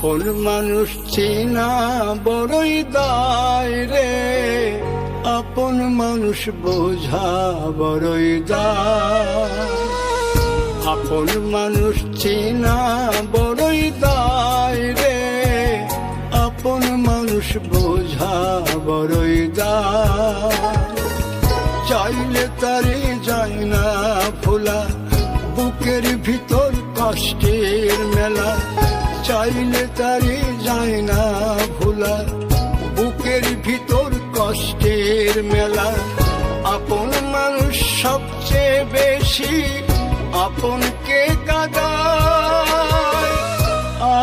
আপন মানুষ চেনা বড়ই দায় রে, আপন মানুষ বোঝা বড়ই দায়। আপন মানুষ চেনা বড়ই দায় রে, আপন মানুষ বোঝা বড়ই দায়। চাইলে তারে যায় না ভোলা, বুকের ভিতর কষ্টের মেলা। চাইলে তারে যায় না ভোলা, বুকের ভিতর কষ্টের মেলা। আপন মানুষ সবচেয়ে বেশি আপনকে কাঁদায়,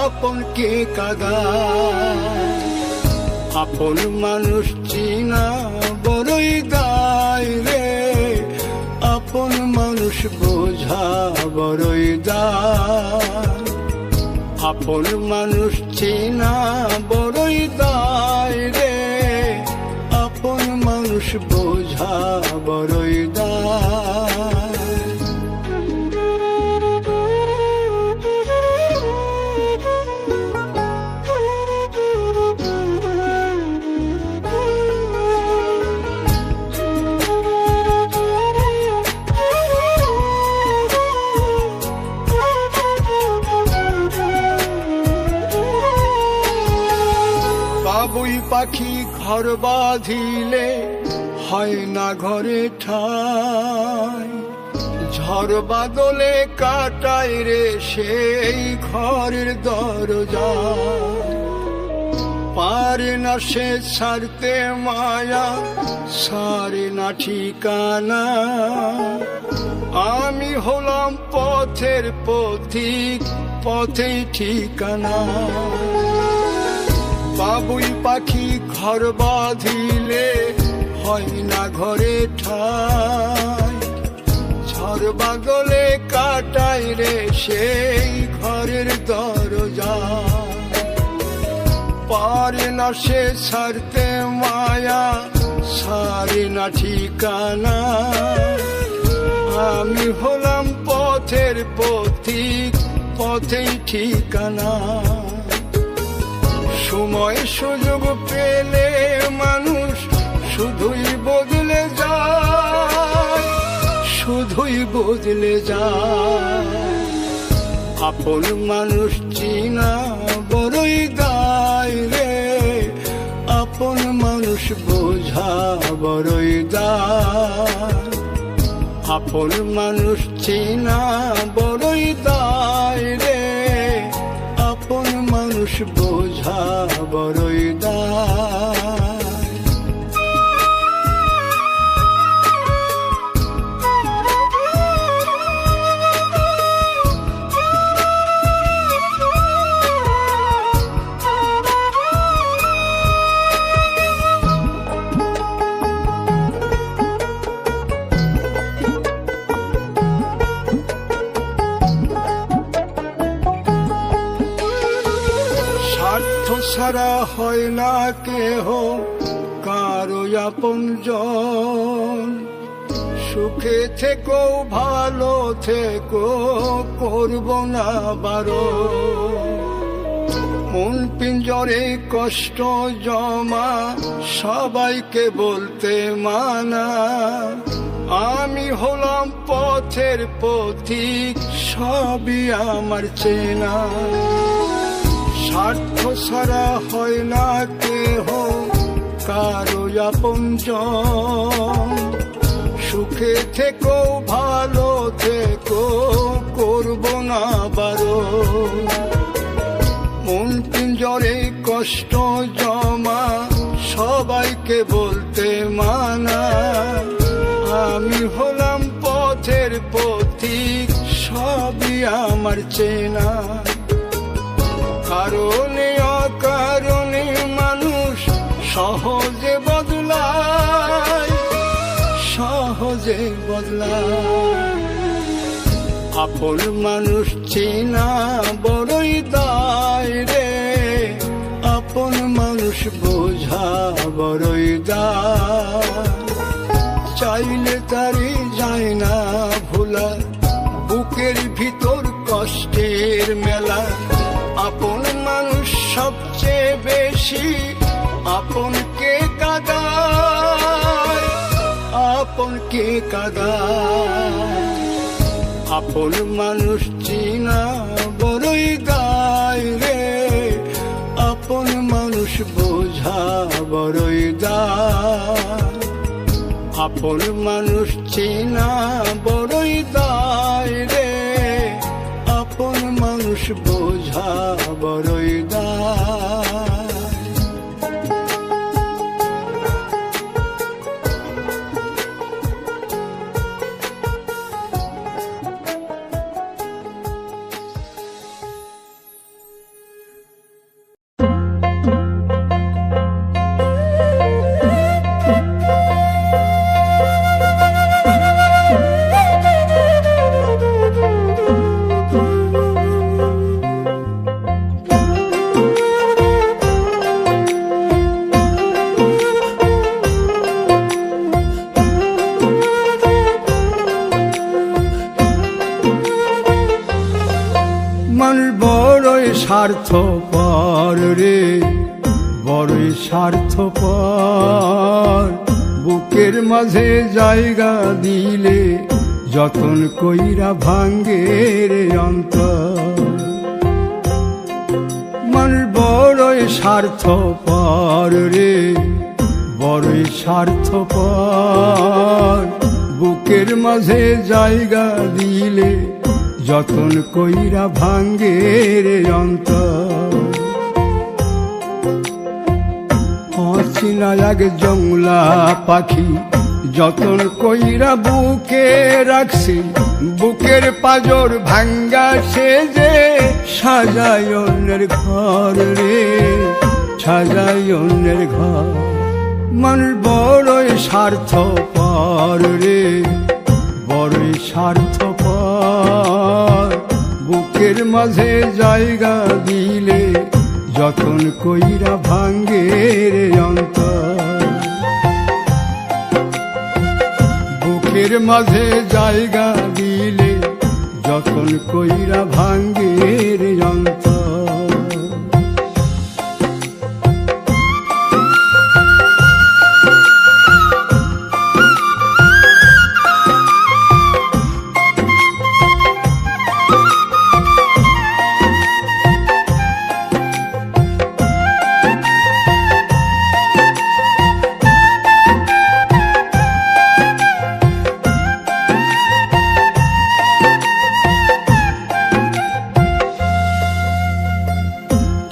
আপনকে কাঁদায়। আপন মানুষ চিনা বড়ই দায় রে, আপন মানুষ বোঝা বড়ই দায়। আপন মানুষ চেনা বড়ই দায় রে, আপন মানুষ বোঝা বড়ই দায়। বাবুই পাখি ঘর বাঁধিলে হয় না ঘরে ঠাই, ঝড় বাদলে কাটায় রে সেই ঘরের দরজা। পারে না সে ছাড়তে মায়া, সারে না ঠিকানা। আমি হলাম পথের পথিক, পথেই ঠিকানা। বাবুই পাখি ঘর বাঁধিলে হয় না ঘরে ঠাই, ঝড় বাদলে কাটায় রে সেই ঘরের দরজা। পারে না সে ছাড়তে মায়া, সারে না ঠিকানা। আমি হলাম পথের পথিক, পথেই ঠিকানা। সময় সুযোগ পেলে মানুষ শুধুই বদলে যায়, শুধুই বদলে যায়। আপন মানুষ চিনা বড়ই দায় রে, আপন মানুষ বোঝা বড়ই দায়। আপন মানুষ চিনা বড়ই দায় রে, আপন মানুষ বোঝা বড়ই দায়। স্বার্থ ছাড়া হয় না কেহ কারো আপনজন। সুখে থেকো ভালো থেকো, করব না বারণ। মন পিঞ্জরে কষ্ট জমা, সবাইকে বলতে মানা। আমি হলাম পথের পথিক, সবই আমার চেনা। স্বার্থ ছাড়া হয় না কেহ কারো আপনজন। সুখে থেকো ভালো থেকো, করব না বারণ। মন পিঞ্জরে কষ্ট জমা, সবাইকে বলতে মানা। আমি হলাম পথের পথিক, সবই আমার চেনা। কারণে অকারণে মানুষ সহজে বদলায়, সহজে বদলায়। আপন মানুষ চেনা বড়ই দায় রে, আপন মানুষ বোঝা বড়ই দায়। চাইলে তারে যায় না ভোলা, বুকের ভিতর কষ্টের মেলা। আপন মানুষ সবচেয়ে বেশি আপনকে কাঁদায়, আপনকে কাঁদায়। আপন মানুষ চিনা বড়ই দায় রে, আপন মানুষ বোঝা বড়ই দায়। আপন মানুষ চিনা বড়ই দায় রে, আপন মানুষ বোঝা বড়ই দায়। মানুষ বড়ই স্বার্থপর রে, বড়ই স্বার্থপর। বুকের মাঝে জায়গা দিলে যতন কইরা ভাঙ্গে রে অন্তর। মানুষ বড়ই স্বার্থপর রে, বড়ই স্বার্থপর। বুকের মাঝে জায়গা দিলে যতন কইরা ভাঙ্গে রে অন্তর। অচিনা এক জংলা পাখি যতন কইরা বুকে রাখছি, বুকের পাজর ভাঙ্গা সে যে সাজায় অন্যের ঘর রে, সাজায় অন্যের ঘর। মানুষ বড়ই স্বার্থপর রে, বড়ই স্বার্থপর। বুকের মাঝে জায়গা দিলে যতন কইরা ভাঙ্গে রে অন্তর। বুকের মাঝে জায়গা দিলে যতন কইরা ভাঙ্গে রে অন্তর।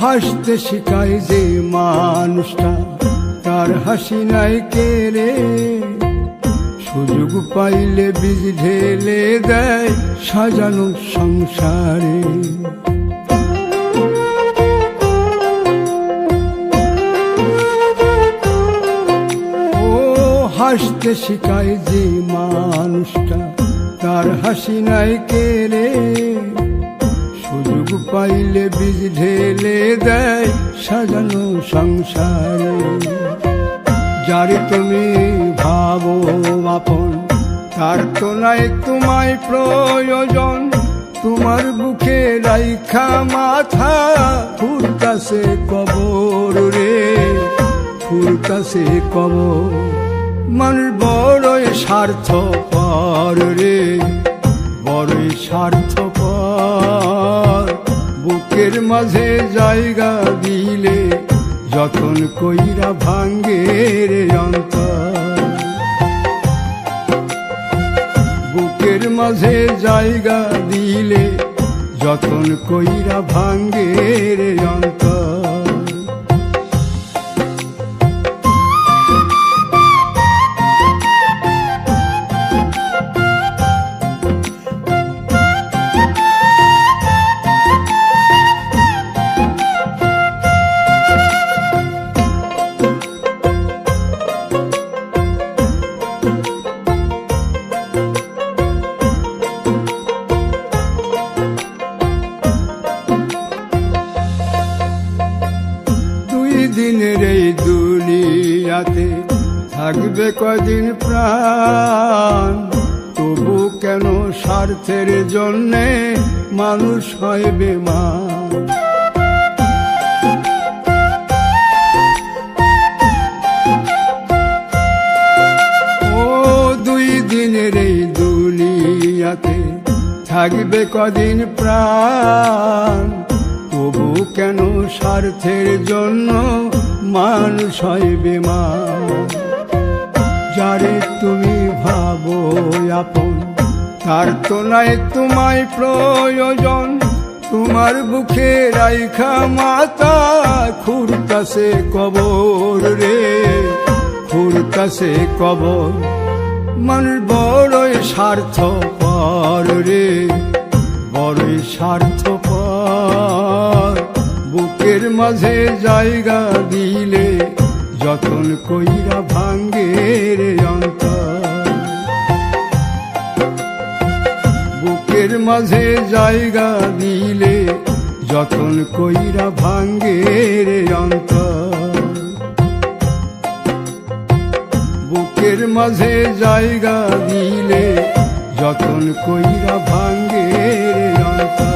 হাসতে শিখায় যে মানুষটা, তার হাসি নাই কে রে। সুযোগ পাইলে বীজ ঢেলে দেয় সাজানো সংসারে। ও হাসতে শিখায় যে মানুষটা, তার হাসি নাই কে রে। সুযোগ পাইলে বীজ ঢেলে দেয় সাজানো সংসারে। যারে তুমি ভাবো আপন, তার তো নাই তোমায় প্রয়োজন। তোমার বুকে রাইখা মাথা ফুলতাছে কবর রে, ফুলতাছে কবর। মানুষ বড়ই স্বার্থপর রে, বড়ই স্বার্থপর। বুকের মাঝে জায়গা দিলে যতন কইরা ভাঙ্গে রে অন্তর। বুকের মাঝে জায়গা দিলে যতন কইরা ভাঙ্গে রে অন্তর। দিনের এই দুনিয়াতে থাকবে কদিন প্রাণ, তবু কেন স্বার্থের জন্যে মানুষ হয় বেমান। থাকবে কদিন প্রাণ, তবু কেন স্বার্থের জন্য মানুষ হয় বেমান। যারে তুমি ভাবো আপন, তার তো নাই তোমায় প্রয়োজন। তোমার বুকে রাইখা মাতা খুঁড়তাছে কবর রে, খুঁড়তাছে কবর। মানুষ বড়ই স্বার্থপর রে, বড়ই স্বার্থপর। বুকের মাঝে জায়গা দিলে যতন কইরা ভাঙ্গে রে অন্তর। বুকের মাঝে জায়গা দিলে যতন কইরা ভাঙ্গে রে অন্তর। বুকের মাঝে জায়গা দিলে যতন কইরা ভাঙ্গে রে অন্তর।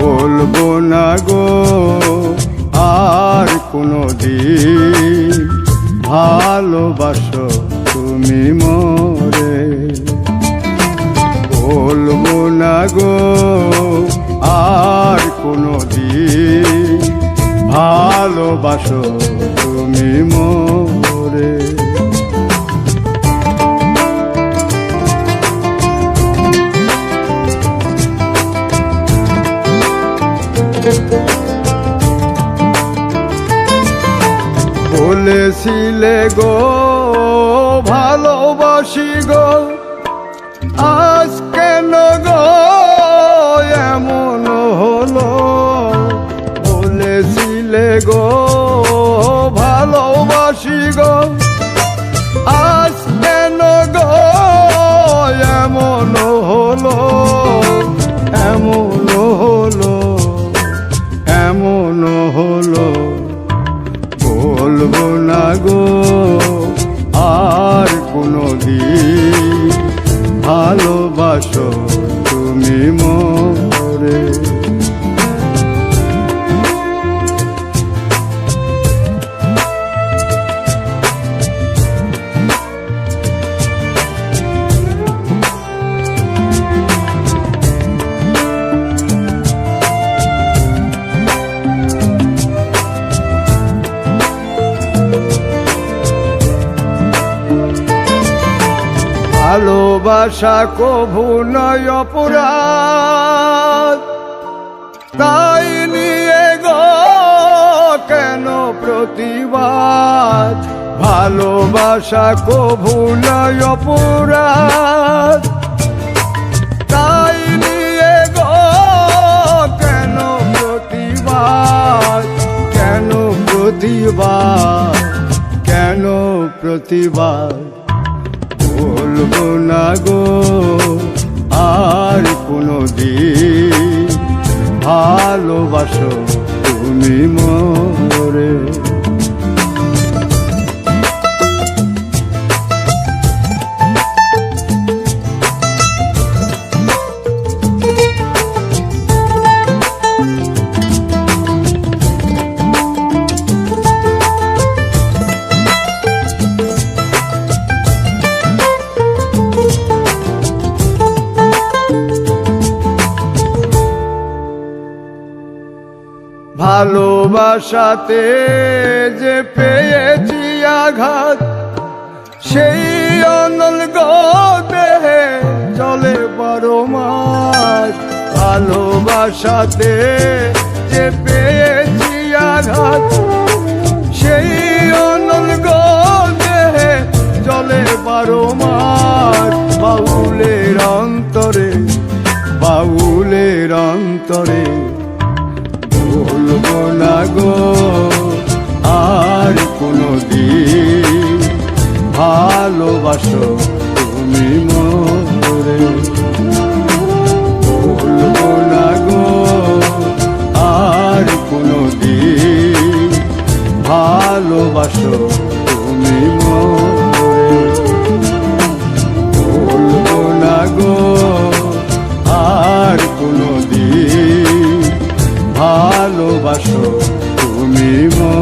বলবো না গো আর কোনো দিন, ভালোবাসো তুমি মোরে। বলবো না গো আর কোনো দিন, ভালোবাসো তুমি মোরে। বলেছিলে গো ভালোবাসি গো, আজ কেন গো এমন হলো। বলেছিলে গো ভালোবাসি গো, আজ কেন গো এমন হলো। এমন হলো, এমন হলো। বলবো না গো আর কোনো দিন, ভালোবাসো তুমি মোরে। ভালোবাসা কভু নয় অপরাধ, তাই নিয়ে গো কেন প্রতিবাদ। ভালোবাসা কভু নয় অপরাধ, তাই নিয়ে গো কেন প্রতিবাদ। কেন প্রতিবাদ, কেন প্রতিবাদ। বলবো না গো আর কোনো দিন, ভালোবাসো তুমি মোরে। ভালোবাসাতে যে পেয়েছি আঘাত, সেই অনল দেহে চলে 12 মাস। ভালোবাসাতে যে পেয়েছি আঘাত, সেই অনল দেহে চলে 12 মাস। বাউলের অন্তরে, বাউলের অন্তরে বলবো না গো আর কোনদিন ভালোবাসো তুমি মোরে। বলবো না গো আর কোনদিন ভালোবাসো তুমি মোরে। বলবো না গো আর কোনদিন ভালোবাসো তুমি মোরে।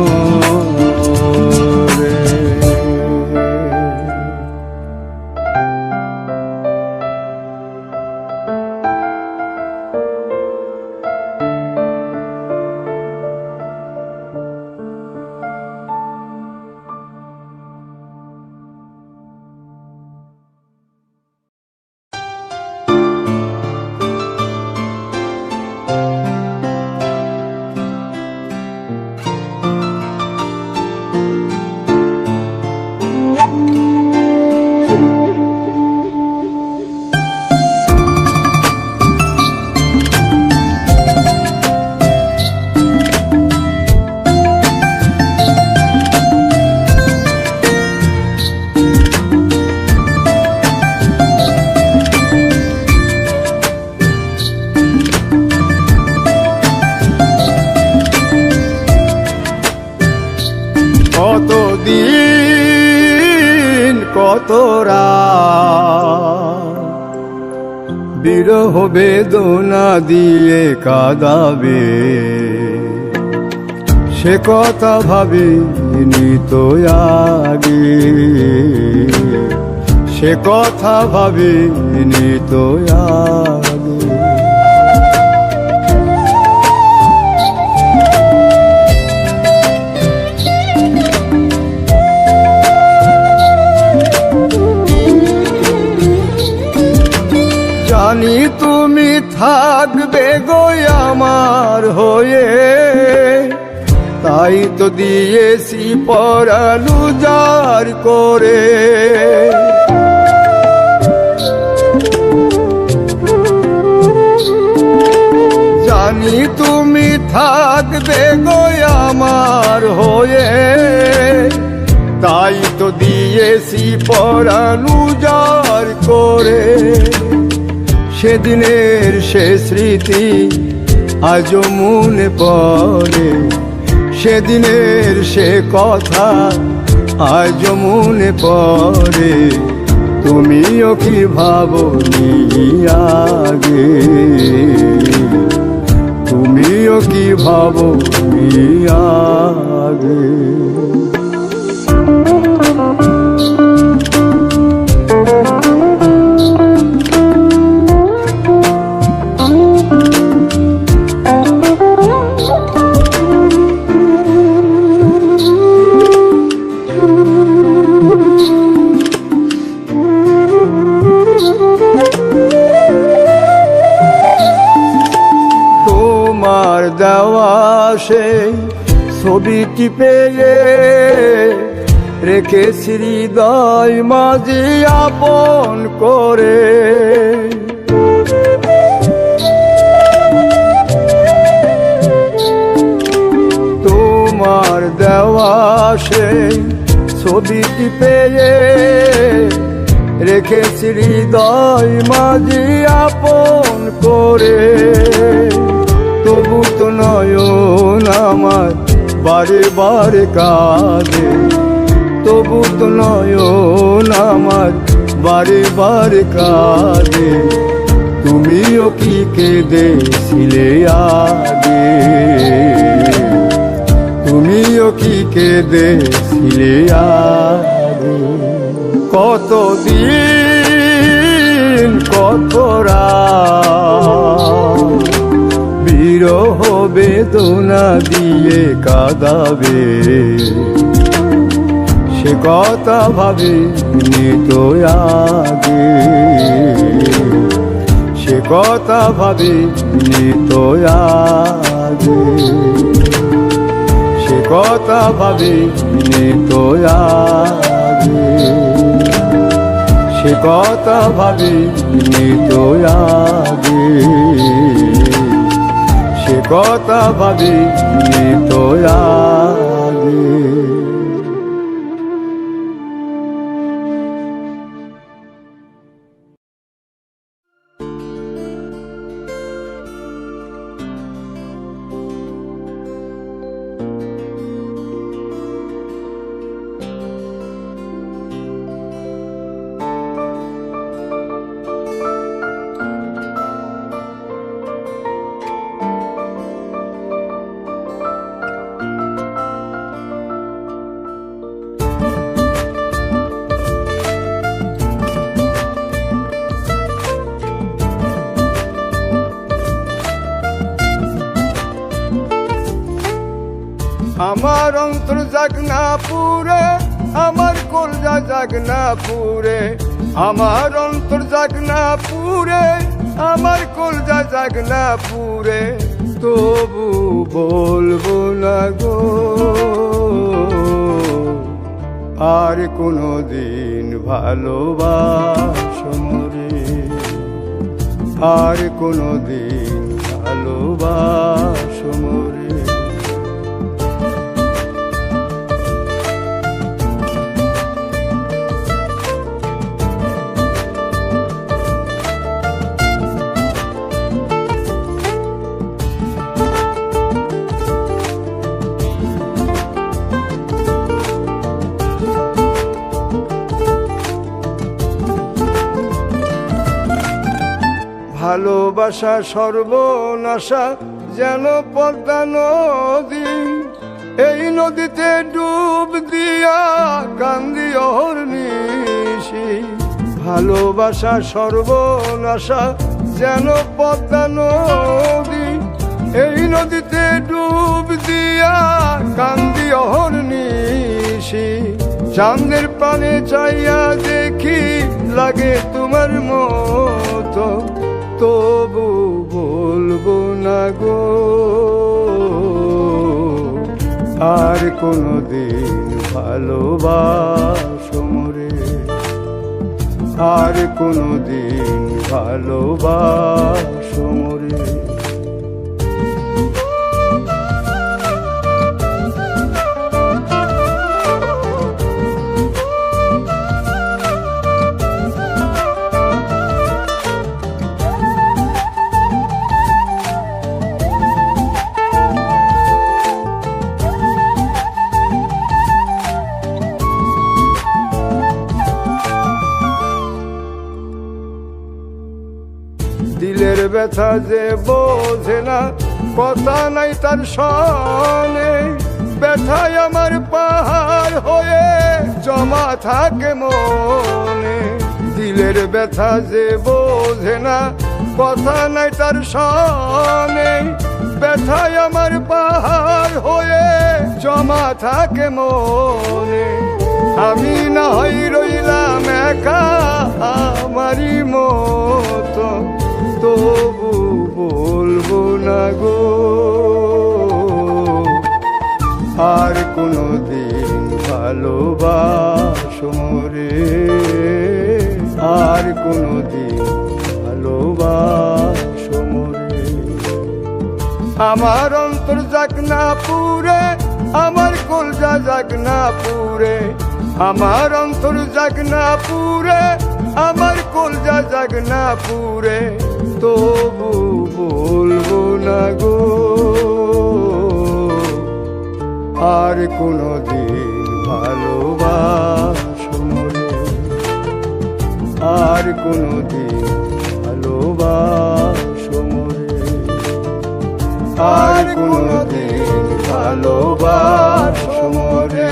কতদিন কত রাত বিরহ বেদনা দিয়ে কাঁদাবে, সে কথা ভাবিনি তো আগে, সে কথা ভাবিনি তো আগে। জানি তুমি থাকবে গো আমার হয়ে, তাই তো দিয়েছি পরাণ উজাড় করে। জানি তুমি থাকবে গো আমার হয়ে, তাই তো দিয়েছি পরাণ উজাড় করে। সেদিনের সে স্মৃতি আজও মনে পড়ে, সেদিনের সে কথা আজও মনে পড়ে। তুমিও কি ভাবনি আগে, তুমিও কি ভাবনি আগে। তোমার দেওয়া সেই ছবিটি পেয়ে রেখেছি হৃদয় মাঝে আপন করে। তোমার দেওয়া সেই ছবিটি পেয়ে রেখেছি হৃদয় মাঝে আপন করে। তবু তো নয়ন আমার বারে বারে কাঁদে, তবু তো নয়ন আমার বারে বারে কাঁদে। তুমিও কি কেঁদেছিলে আগে, তুমিও কি কেঁদেছিলে আগে। কতদিন কত রাত বিরহ বেদনা দিয়ে কাঁদাবে, সে কথা ভাবিনি তো আগে, সে কথা ভাবিনি তো আগে, সে কথা ভাবিনি তো আগে, সে কথা ভাবিনি তো আগে, সে কথা ভাবিনি তো আগে। আমার অন্তর জাগনা পুরে, আমার কলজা জাগনা পুরে, আমার অন্তর জাগনা পুরে, আমার কলজা জাগনা পুরে, তবু বলবো না গো আর কোনোদিন ভালোবাসো মোরে, আর কোনোদিন ভালোবাসো মোরে। ভালোবাসা সর্বনাশা যেন পদ্মা নদী, এই নদীতে ডুব দিয়া কান্দি অহর্নিশি। ভালোবাসা সর্বনাশা যেন পদ্মা নদী, এই নদীতে ডুব দিয়া কান্দি অহর্নিশি। চাঁদের পানে চাইয়া দেখি লাগে তোমার মতো, তবু বলবো না গো আর কোনোদিন ভালোবাসো মোরে, আর কোনোদিন ভালোবাসো মোরে। দিলের ব্যথা যে বোঝে না, কথা নাই তার সনে, ব্যথায় আমার পাহাড় হয়ে জমা থাকে মনে। দিলের ব্যথা যে বোঝে না, কথা নাই তার সনে, ব্যথায় আমার পাহাড় হয়ে জমা থাকে মনে। আমি না হয় রইলাম একা আমারই মতো, তবু বলবো না গো আর কোনোদিন ভালোবাসো মোরে, আর কোনোদিন ভালোবাসো মোরে। আমার অন্তর জাগনা পুরে, আমার কলজা জাগনা পুরে, আমার অন্তর জাগনা পুরে, আমার কলজা জাগনা পুরে, তবু বলবো না গো আর কোনোদিন ভালোবাসো মোরে, আর কোনোদিন ভালোবাসো মোরে, আর কোনোদিন ভালোবাসো মোরে,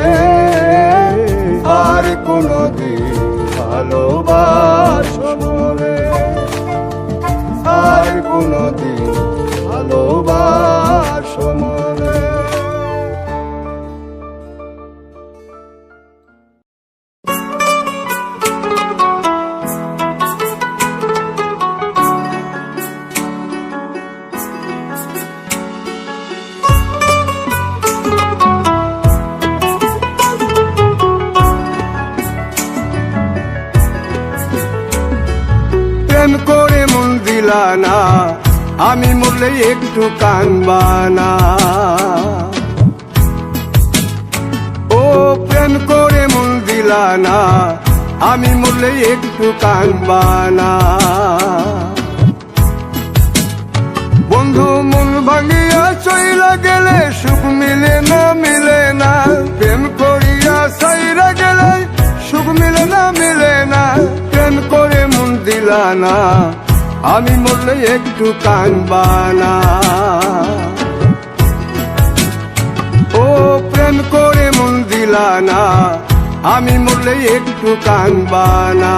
আর কোনোদিন ভালোবাসো মোরে, আর কোনোদিন ভালোবাসো। দিলা না, আমি মরলে একটু কানবা না। ও প্রেম করে মন দিলা না, আমি মরলে একটু কানবা না। বন্ধু মন ভাঙিয়া চইলা গেলে সুখ মিলে না, মিলে না। প্রেম করিয়া সাইরা গেলে সুখ মিলে না, মিলে না। প্রেম করে মন দিলা না, আমি মরলে একটু কানবা না। ও প্রেম করে মন দিলা না, আমি মরলে একটু কানবা না।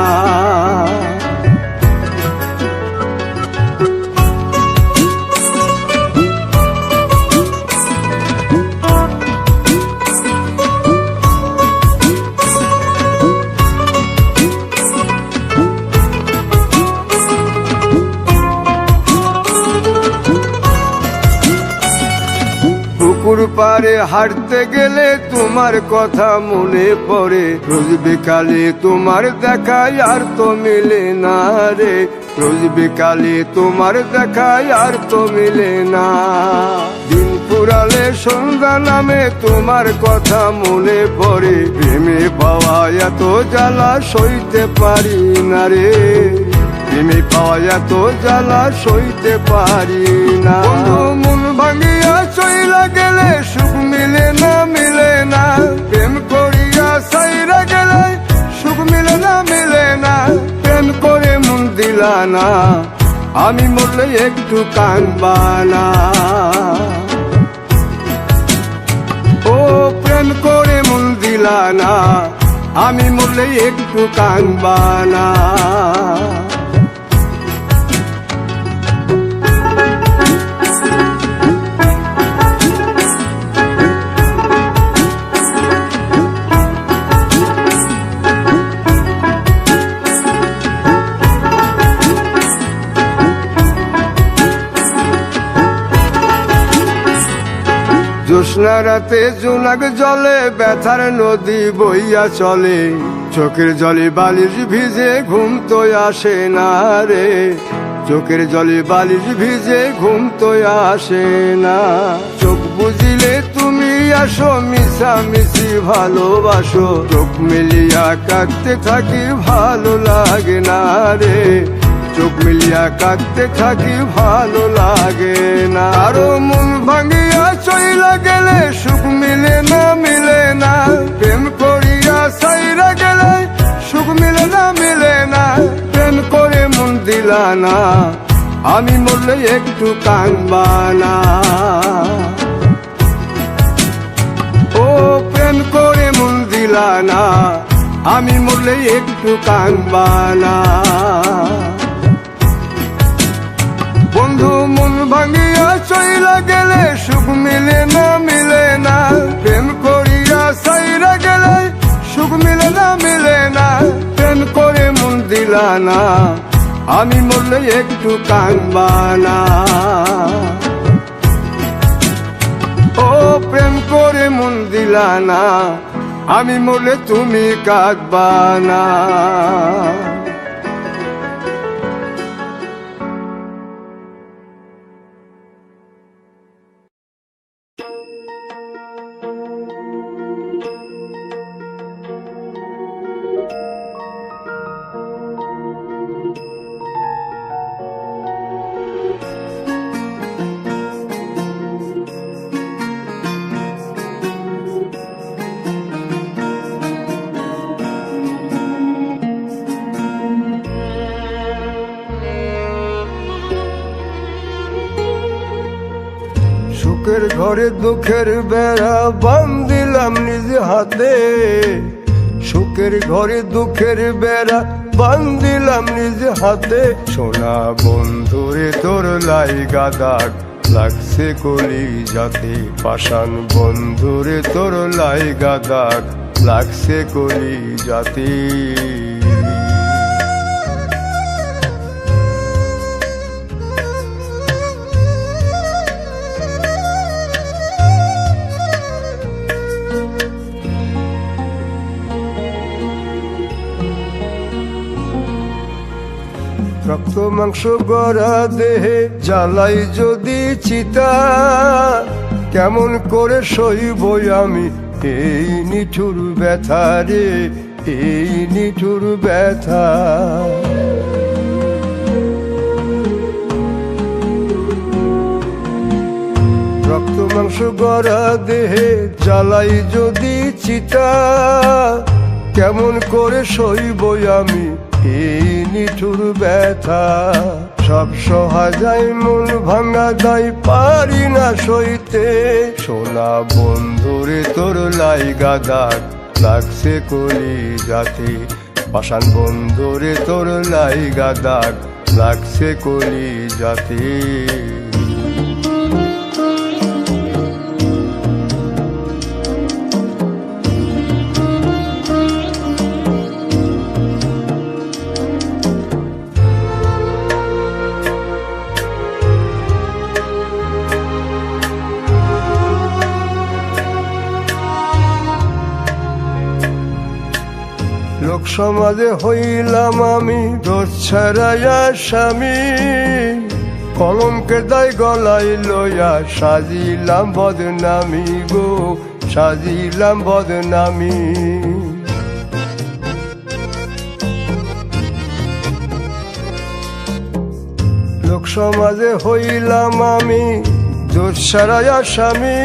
পুকুর পাড়ে হাঁটতে গেলে তোমার কথা মনে পড়ে, রোজ বিকালে তোমার দেখায় আর তো মিলে না রে। রোজ বিকালে তোমার দেখায় আর তো মিলে না। দিন ফুরালে সন্ধ্যা নামে তোমার কথা মনে পড়ে, প্রেমে পাওয়া এত জ্বালা সইতে পারি না রে। প্রেমে পাওয়া এত জ্বালা সইতে পারি না। মন ভাঙিয়া চইলা গেলে সুখ মিলে না, মিলে না। প্রেম করিয়া সাইরা গেলে সুখ মিলে না, মিলে না। প্রেম করে মন দিলা না, আমি মরলে একটু কানবা না। ও প্রেম করে মন দিলা না, আমি মরলে একটু কানবা না। জ্যোৎস্না রাতে জোনাক জলে ব্যথার নদী বইয়া চলে, চোখের জলে বালিশ ভিজে ঘুম তো আসে না রে। চোখের জলে বালিশ ভিজে ঘুম তো আসে না। চোখ বুঝিলে তুমি আসো, মিশামিশি ভালোবাসো। চোখ মিলিয়া কাঁদতে থাকি ভালো লাগে না রে। চোখ মিলিয়া কাঁদতে থাকি ভালো লাগে না। আরো মন ভাঙিয়া চইলা গেলে সুখ মিলে না, মিলে না। প্রেম করিয়া সাইরা গেলে সুখ মিলে না, মিলে না। প্রেম করে মন দিলা না, আমি মরলে একটু কানবা না। ও প্রেম করে মন দিলা না, আমি মরলে একটু কানবা না। বন্ধু মন ভাঙিয়া চইলা গেলে সুখ মিলে না, মিলে না। প্রেম করিয়া সাইরা গেলে সুখ মিলে না, মিলে না। প্রেম করে মন দিলা না, আমি মরলে একটু কানবা না। ও প্রেম করে মন দিলা না, আমি মরলে তুমি কাঁদবা না। সুখের ঘরে দুঃখের বেড়া বান্ধিলাম নিজ হাতে। সুখের ঘরে দুঃখের বেড়া বান্ধিলাম নিজ হাতে। সোনা বন্ধুরে তোর লাইগা দাগ লাগছে কলি যাতে। পাষাণ বন্ধুরে তোর লাইগা দাগ লাগছে কলি যাতে। রক্ত মাংস গড়া দেহে জ্বালাই যদি চিতা, কেমন করে সইব আমি এই নিঠুর ব্যথা রে, এই নিঠুর ব্যথা। রক্ত মাংস গড়া দেহে জ্বালাই যদি চিতা, কেমন করে সইব আমি এই নিঠুর ব্যথা। সব সহা যায় মন ভাঙা দায় পারি না সইতে, সোনা বন্ধুরে তোর লাইগা দাগ লাগছে কলি যাতে, পাষাণ বন্ধুরে তোর লাইগা দাগ লাগছে কলি যাতে। লোক সমাজে হইলাম আমি দোষ ছাড়াইয়া স্বামী, কলঙ্কের দায় গলায় লইয়া সাজিলাম বদনামি গো, সাজিলাম বদনামি। লোক সমাজে হইলাম আমি দোষ ছাড়াইয়া স্বামী,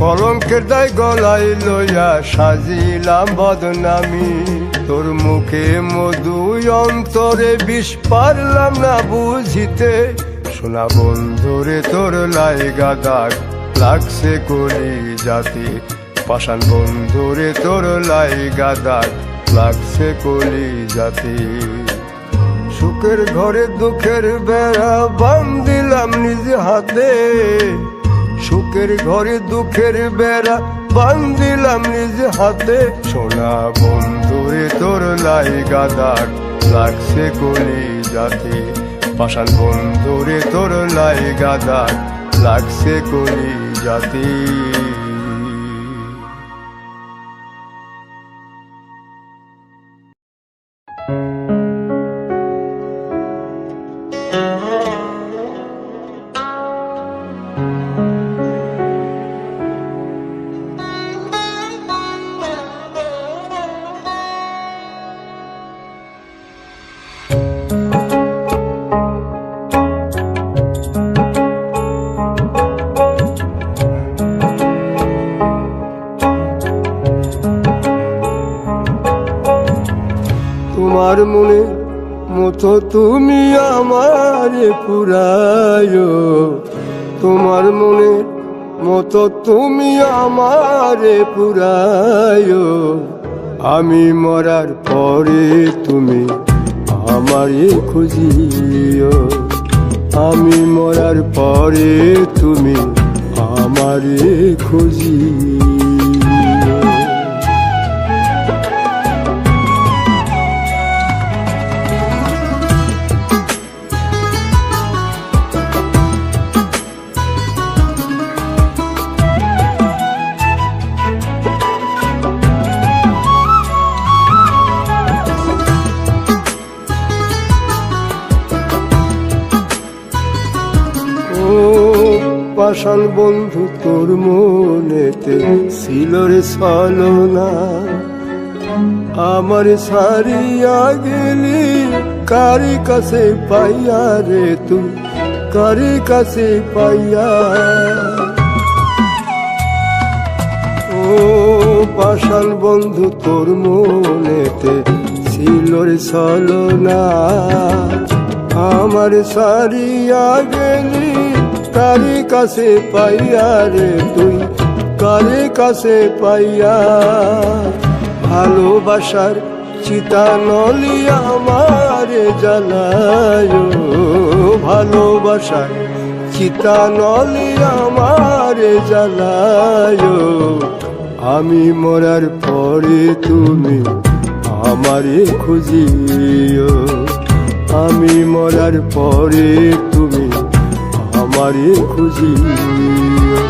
কলঙ্কের দায় গলায় লইয়া সাজিলাম বদনামি। তোর মুখে মধু অন্তরে বিষ পারলাম না বুঝিতে, সোনা বন্ধুরে তোর লাইগা দাগ লাগছে কলি যাতে, পাষাণ বন্ধুরে তোর লাইগা দাগ লাগছে কলি যাতে। সুখের ঘরে দুঃখের বেড়া বান্ধিলাম নিজ হাতে, সুখের ঘরে দুঃখের বেড়া বান্ধিলাম নিজ হাতে, সোনা বন্ধুরে তোর লাইগা দাগ লাগছে কলি যাতে, পাষাণ বন্ধুরে তোর লাইগা দাগ লাগছে কলি যাতে। তোমার মনে মতো তুমি আমারে পুরায়, তোমার মনে মতো তুমি আমারে পুরায়, আমি মরার পরে তুমি আমারে খুঁজিও, আমি মরার পরে তুমি আমারে খুঁজিও। পাষাণ বন্ধু তোর মনেতে ছিল রে ছলনা, আমার সারিয়া গেলি কারি কাছে পাইয়া রে তুই, কারি কাছে পাইয়া। ও পাষাণ বন্ধু তোর মনেতে ছিল রে ছলনা, আমার সারিয়া গেলি কারি কাছে পাইয়া রে তুই, কারি কাছে পাইয়া। ভালোবাসার চিতা নলিয়া আমারে জ্বালায়, ভালোবাসার চিতা নলিয়া আমারে জ্বালায়, আমি মরার পরে তুমি আমারে খুঁজিও, আমি মরার পরে তুমি আমারে খুঁজিও।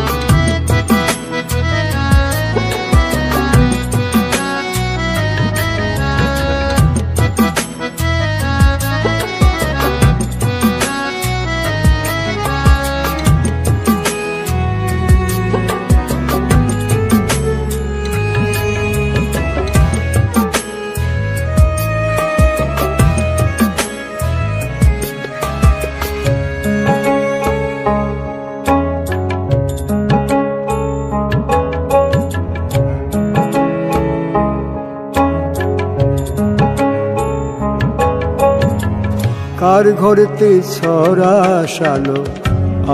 কার ঘরেতে ছড়া শালো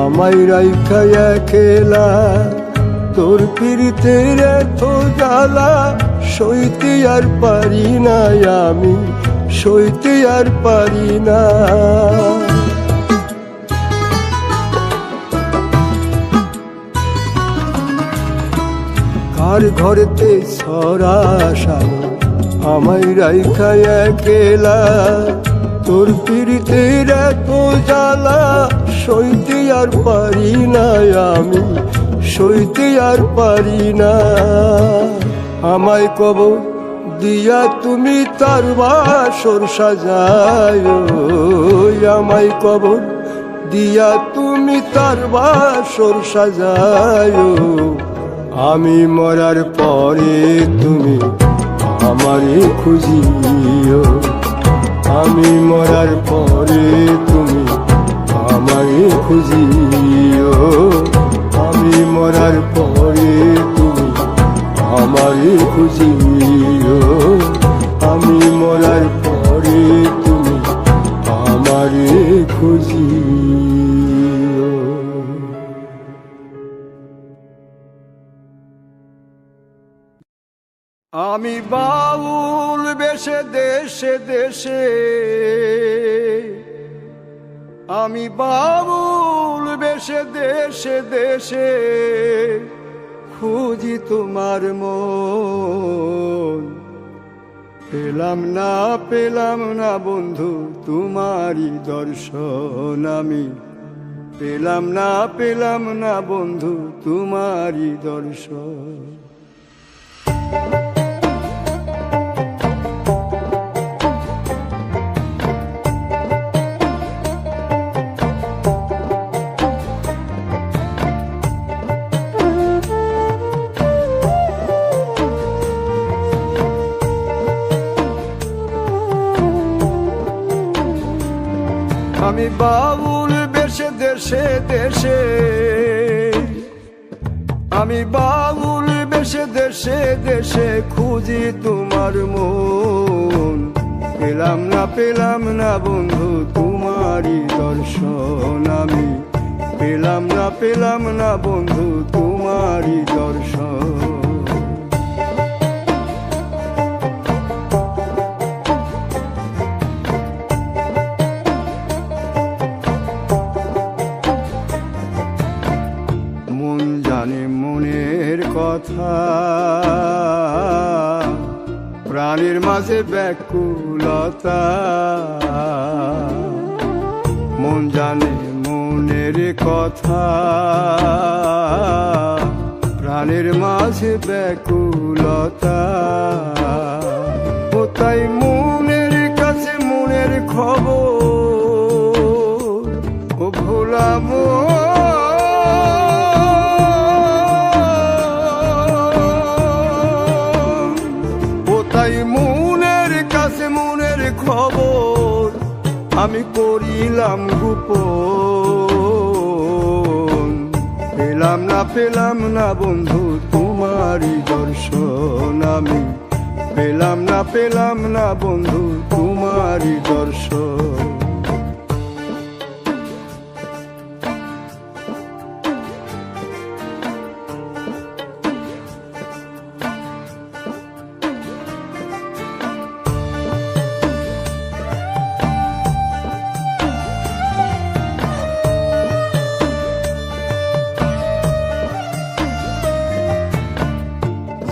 আমায় রাইখা একলা, তোর পিরিতের এত জ্বালা সইতে আর পারি না, আমি সইতে আর পারি না। কার ঘরেতে ছড়া শালো আমায় রাইখা একলা, তোর পিরিতের এত জ্বালা সইতে আর পারি না, আমি সইতে আর পারি না। আমায় কবর দিয়া তুমি তার বাসর সাজায়, আমায় কবর দিয়া তুমি তার বাসর সাজায়, আমি মরার পরে তুমি আমারে খুঁজিও, আমি মরার পরে তুমি আমারে খুঁজিও, আমি মরার পরে তুমি আমারে খুঁজিও, আমি মরার পরে তুমি আমারে খুঁজিও। আমি বাউল বেশে দেশে দেশে, আমি বাউল বেশে দেশে দেশে খুঁজি তোমার মন, পেলাম না বন্ধু তোমারই দর্শন, আমি পেলাম না বন্ধু তোমারই দর্শন। আমি বাউল বেশে দেশে দেশে, আমি বাউল বেশে দেশে দেশে খুঁজি তোমার মন, পেলাম না বন্ধু তোমারই দর্শন, আমি পেলাম না বন্ধু তোমারই দর্শন। কথা প্রাণের মাঝে ব্যাকুলতা, মন জানে মনের কথা, প্রাণের মাঝে ব্যাকুলতা, কোথায় মনের কাছে মনের খবর, ও ভোলাম মনের কাছে মনের খবর, আমি করিলাম গোপন, পেলাম না বন্ধু তোমারই দর্শন, আমি পেলাম না বন্ধু তোমারই দর্শন।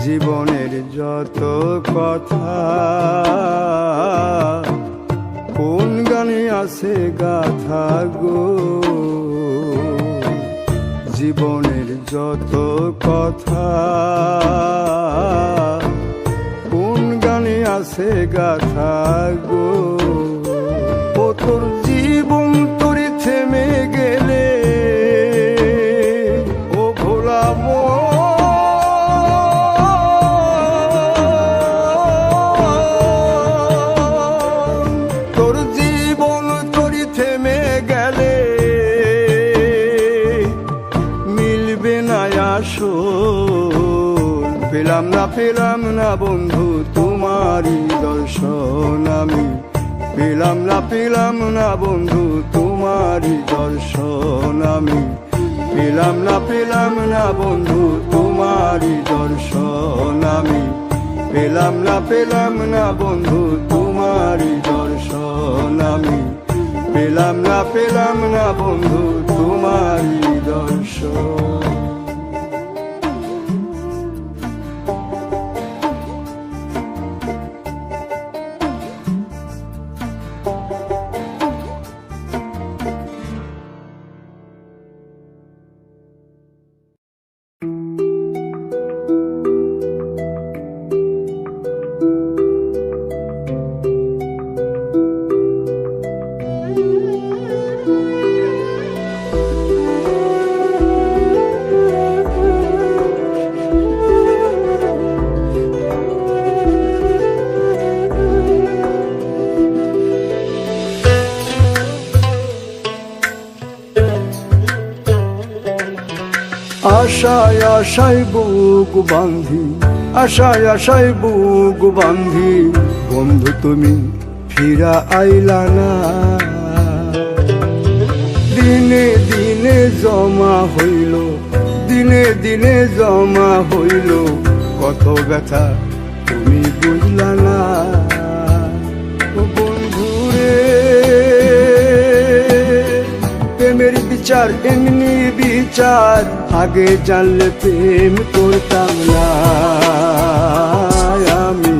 জীবনের যত কথা কোন গানে আছে গাথা গো, জীবনের যত কথা কোন গানে আছে গাথা গো, ও তোর জীবন তোরে থেমে গেলে, ও ভোলা পেলাম না বন্ধু তোমারই দর্শন, আমি পেলাম না বন্ধু তোমারই দর্শন আমি, পেলাম না বন্ধু তোমারই দর্শন আমি, পেলাম না বন্ধু তোমারই দর্শন আমি, পেলাম না বন্ধু তোমারই দর্শন। আশায় বুক বাঁধি, আশায় বুক বাঁধি, বন্ধু তুমি ফিরা আইলা না। দিনে জমা হইল, দিনে জমা হইল, কত ব্যথা তুমি বুঝলা না। বন্ধুরে প্রেমের বিচার এমনি বিচার, আগে জানলে প্রেম করতাম না আমি,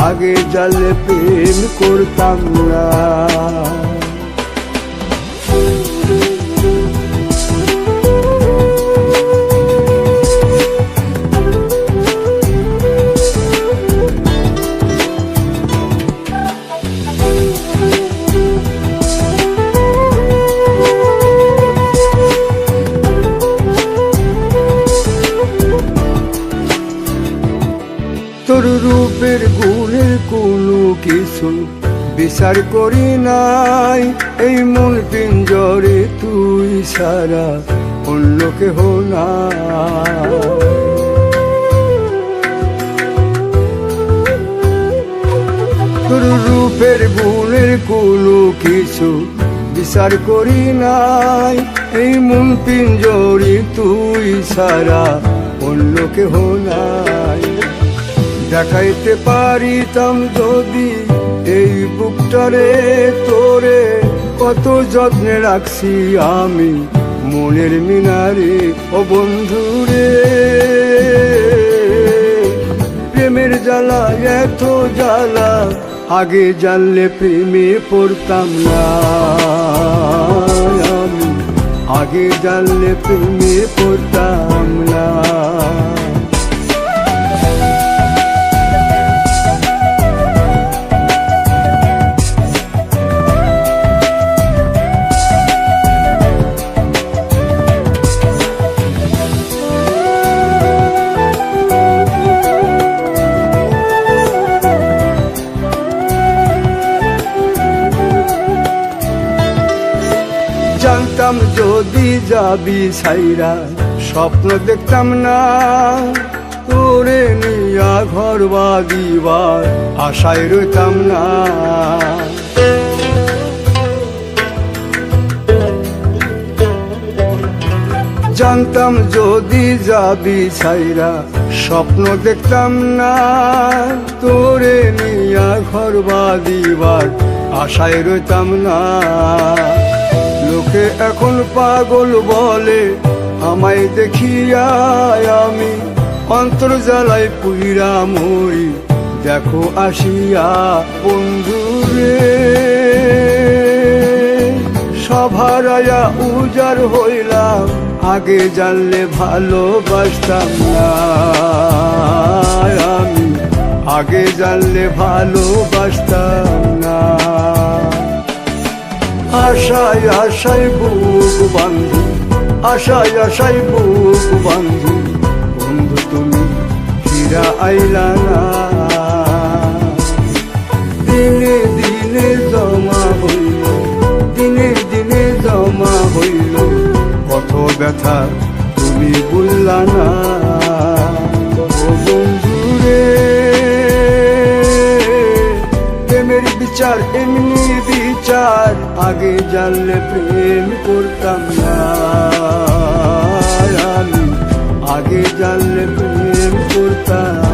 আগে জানলে প্রেম করতাম না। তোর রূপের গুণের কোনো কিছু বিচার করি নাই, এই মন পিঞ্জরে তুই সারা অন্য কেহ না। তোর রূপের গুণের কোনো কিছু বিচার করি নাই, এই মন পিঞ্জরে তুই সারা অন্য কেহ নাই। দেখাইতে পারিতাম যদি এই বুকটারে তোরে, কত যত্নে রাখছি আমি মনের মিনারে। ও বন্ধুরে প্রেমের জ্বালা এত জ্বালা, আগে জানলে প্রেমে পড়তাম না আমি, আগে জানলে প্রেমে পড়তাম না। জানতাম যদি যাবি ছাইরা, স্বপ্ন দেখতাম না তোরে নিয়া ঘর বাঁধিবার আশায় রইতাম না। জানতাম যদি যাবি ছাইরা, স্বপ্ন দেখতাম না তোরে নিয়া ঘর বাঁধিবার আশায় রইতাম না। লোকে এখন পাগল বলে আমায় দেখিয়া, আমি অন্তর জ্বালায় পুইরা মরি দেখো আসিয়া। বন্ধুরে সভারায়া উজার হইলাম, আগে জানলে ভালোবাসতাম না আমি, আগে জানলে ভালোবাসতাম না। আশায় বুক বাঁধি, আশায় বুক বাঁধি, বন্ধু তুমি ফিরা আইলা না। দিনে জমা হইল, দিনে জমা হইল, কত ব্যথা তুমি বুঝলা না। ও বন্ধুরে প্রেমের বিচার এমনি বিচার, আগে জানলে প্রেম করতাম না আমি, আগে জানলে প্রেম করতাম